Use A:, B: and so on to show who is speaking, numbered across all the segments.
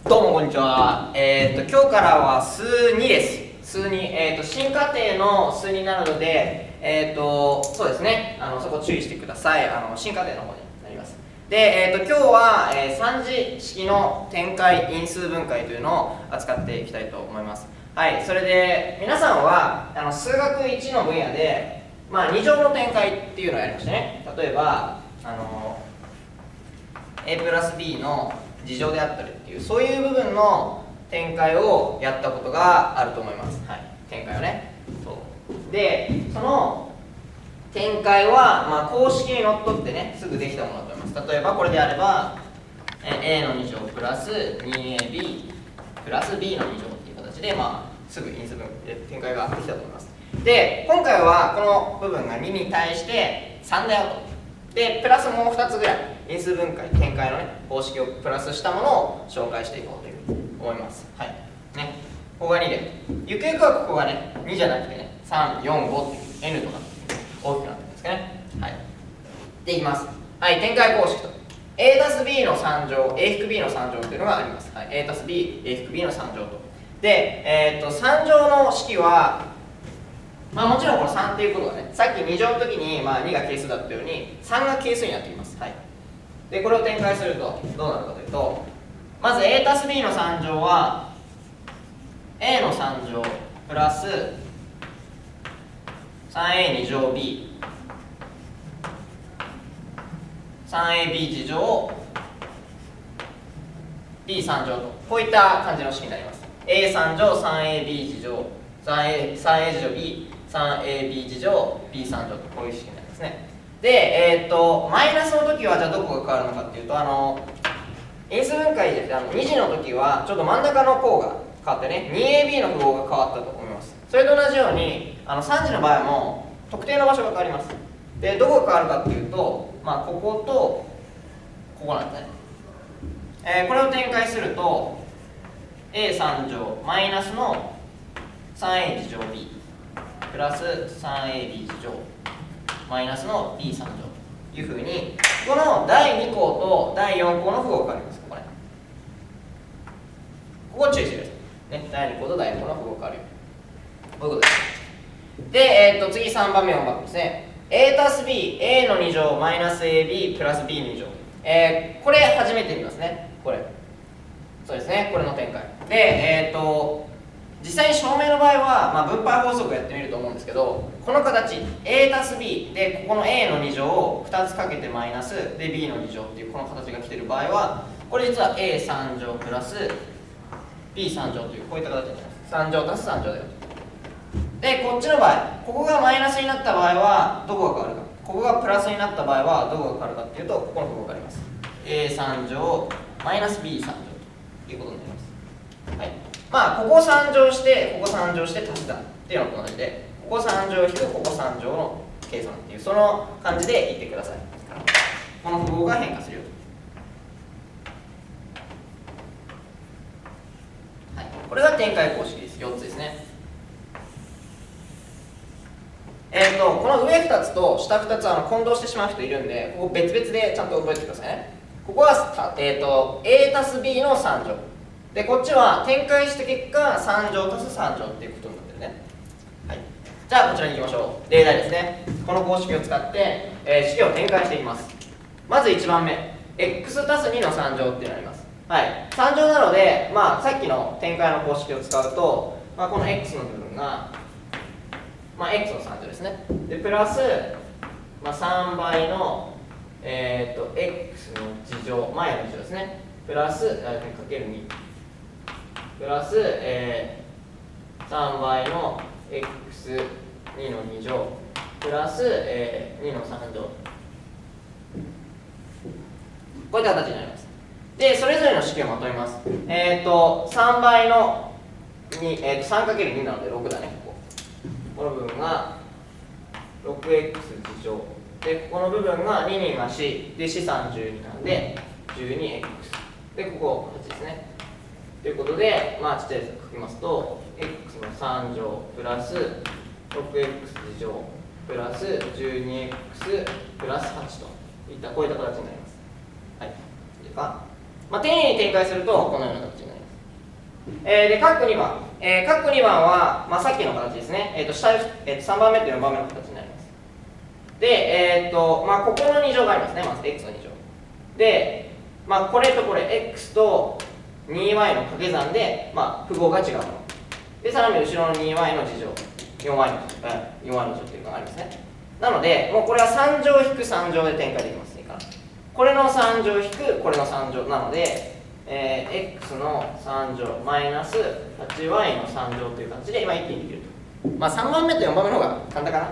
A: どうもこんにちは。今日からは数2です。数2、進化程の数になるので、そうですね、そこ注意してください。進化程の方になります。で、今日は、3次式の展開因数分解というのを扱っていきたいと思います。はい、それで皆さんは数学1の分野で、2乗の展開っていうのをやりましたね。例えばa プラス b の2乗であったりっていう、そういう部分の展開をやったことがあると思います。はい、展開をね。そうで、その展開は、公式にのっとってね、すぐできたものだと思います。例えばこれであれば a の2乗プラス 2ab プラス b の2乗っていう形で、すぐ因数分展開ができたと思います。で、今回はこの部分が2に対して3だよと。で、プラスもう2つぐらい因数分解、展開のね、方式をプラスしたものを紹介していこうというふうに思います。はい。ね。ここが2で。ゆくゆくはここがね、2じゃなくてね、3、4、5っていう N とか大きくなってるんですかね。はい。で、いきます。はい、展開公式と。A たす B の3乗、A 引く B の3乗というのがあります。はい。A たす B、A 引く B の3乗と。で、3乗の式は、もちろんこの3っていうことはね、さっき2乗の時に、2が係数だったように3が係数になってきます。はい。で、これを展開するとどうなるかというと、まず A たす B の3乗は A の3乗プラス 3A2 乗 B 3AB 次乗 B3 乗と、こういった感じの式になります。 A3 乗 3AB 次乗 3A 次乗 B 3AB 次乗 B3 乗と、こういう式になりますね。で、マイナスの時はじゃあどこが変わるのかっていうと、因数分解で2次の時はちょっと真ん中の項が変わってね、2AB の符号が変わったと思います。それと同じように3次の場合も特定の場所が変わります。で、どこが変わるかっていうと、こことここなんですね。これを展開すると A3 乗マイナスの 3A 次乗 B プラス 3AB 次乗マイナスの B3 乗というふうに、この第2項と第4項の符号が変わります。ここね。ここ注意してください。ね、第2項と第4項の符号が変わるよ。こういうことです。で、次3番目4番目ですね。A たす B、A の2乗マイナス AB プラス B 2乗。これ初めて見ますね。これ。そうですね。これの展開。で、実際に証明の場合は、分配法則をやってみると思うんですけど、この形 A たす B でここの A の2乗を2つかけてマイナスで B の2乗っていうこの形が来ている場合は、これ実は A3 乗プラス B3 乗というこういった形になります。3乗足す3乗だよと。で、こっちの場合、ここがマイナスになった場合はどこが変わるか、ここがプラスになった場合はどこが変わるかっていうと、ここの符号があります。 A3 乗マイナス B3 乗ということになります。はい。ここ3乗してここ3乗して足したっていうのと同じで、ここ3乗引くここ3乗の計算っていう、その感じで言ってください。この符号が変化するよと。はい、これが展開公式です。4つですね。この上2つと下2つ混同してしまう人いるんで、ここ別々でちゃんと覚えてくださいね。ここはA たす B の3乗で、こっちは展開した結果3乗足す3乗っていうことになってるね。はい、じゃあこちらに行きましょう。例題ですね。この公式を使って、式を展開していきます。まず1番目 x 足す2の3乗っていうのがあります。はい、3乗なので、さっきの展開の公式を使うと、この x の部分が、x の3乗ですね。でプラス、3倍の、x の次乗、前の次乗ですね。プラスかける2プラス、3倍の x2 の2乗プラス、2の3乗、こういった形になります。で、それぞれの式をまとめます。3倍の2、3×2 なので6だね。この部分が 6x 次乗で、ここの部分が2にが4で4、3、12なんで 12x で、ここ8ですね。ということで、ちっちゃいやつを書きますと x の3乗プラス 6x 次乗プラス 12x プラス8といったこういった形になります。はい。いいですか？丁寧に展開するとこのような形になります。
B: で、括弧2番。括弧2番は、まあ、さっきの形ですね。下、3番目と4番目の形になります。で、まあ、ここの2乗がありますね。まず x の2乗。で、まあ、これとこれ、x と 2y の掛け算で、まあ、符号が違うもの。で、さらに後ろの 2y の2乗、4y の乗っていうのがありますね。なので、もうこれは3乗引く3乗で展開できます。いいかな。これの3乗引くこれの3乗なので、x の3乗マイナス 8y の3乗という形で今一気にできると。まあ3番目と4番目の方が簡単かなっ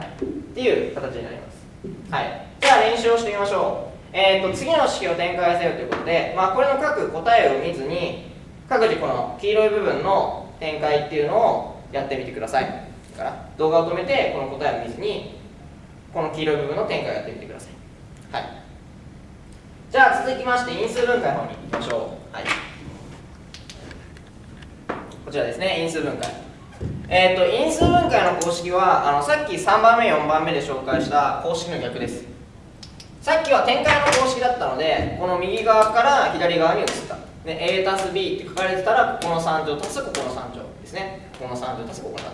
B: ていう形になります。はい。じゃあ練習をしてみましょう。次の式を展開せよということで、まあこれの各答えを見ずに、各自この黄色い部分の展開っていうのをやってみてください。だから動画を止めてこの答えを見ずに、この黄色い部分の展開をやってみてください。はい。じゃあ続きまして因数分解の方に行きましょう。はい、こちらですね、因数分解。因数分解の公式はさっき3番目4番目で紹介した公式の逆です。さっきは展開の公式だったので、この右側から左側に移った。で a 足す b って書かれてたら、ここの3乗足すここの3乗ですね。ここの3乗足すここの3乗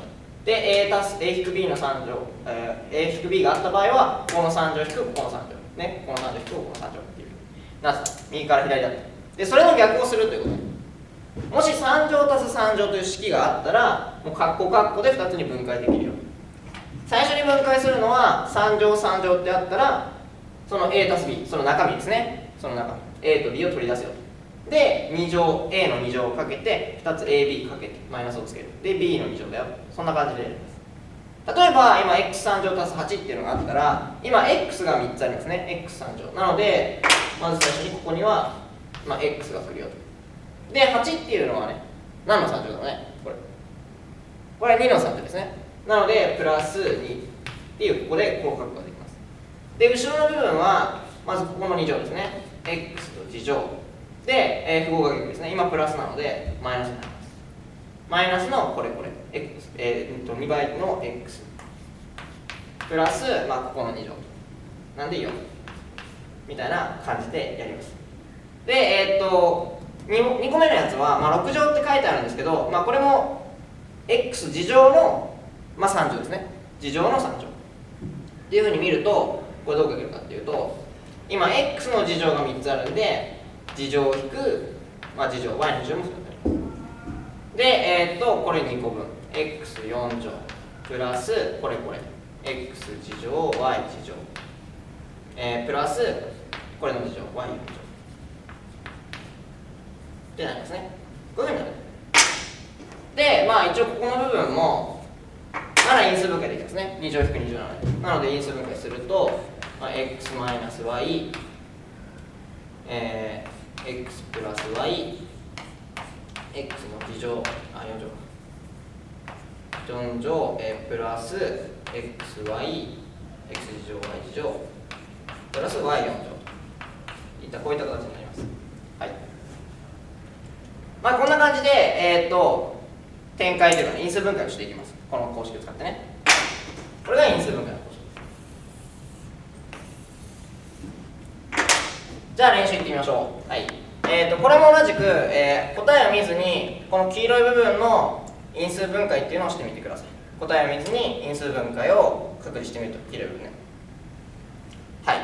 B: で a 足す a 引く b の3乗、a 引く b があった場合は、ここの3乗引くここの3乗ね、ここの3乗引くここの3乗っていうなぜ右から左だった。でそれの逆をするということ。もし3乗足す3乗という式があったら、もうカッコカッコで2つに分解できるよ。最初に分解するのは3乗3乗ってあったら、その a 足す b、その中身ですね、その中身 a と b を取り出せよと。で2乗 a の2乗をかけて2つ ab かけてマイナスをつける。で b の2乗だよ。そんな感じでやります。例えば今 x3 乗足す8っていうのがあったら、今 x が3つありますね。x3 乗なので、まず最初にここには、まあ、x が来るよと。で8っていうのはね、何の3乗だろうね、これ2の3乗ですね。なのでプラス2っていうここでこう書くことができます。で後ろの部分はまずここの2乗ですね。x と2乗で、符号が逆ですね。今プラスなのでマイナスになります。マイナスのこれ x、2倍の x プラス、まあ、ここの2乗なんで4みたいな感じでやります。で、2個目のやつは、まあ、6乗って書いてあるんですけど、まあ、これも x 次乗の、まあ、3乗ですね。次乗の3乗っていうふうに見ると、これどう書けるかっていうと、今 x の次乗が3つあるんで、次乗引く、まあ、次乗 y の次乗も2つあります。で、これ2個分 x4 乗プラスこれ x 次乗 y 次乗、プラスこれの次乗 y 乗ってなりますね。こういうふうになる。で、まあ一応ここの部分もまだ因数分解できますね。2乗引く2乗なので。なので因数分解すると、まあ、x マイナス y、x プラス y、x の次乗、4乗4乗、プラス xy、x 次乗 y 次乗、プラス y4 乗といったこういった形になります。はい。まあこんな感じで、展開というか、ね、因数分解をしていきます。この公式を使ってね。これが因数分解の公式です。じゃあ練習いってみましょう。はい。これも同じく、答えを見ずにこの黄色い部分の因数分解っていうのをしてみてください。答えを見ずに因数分解を確認してみると黄色い部分ね。はい。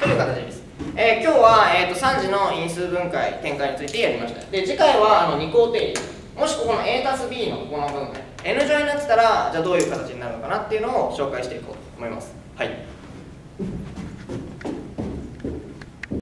B: という形です。今日は、3次の因数分解展開についてやりました。で次回は二項定理。もしここの a たす b のここの部分ね N 乗になってたら、じゃあどういう形になるのかなっていうのを紹介していこうと思います。はい。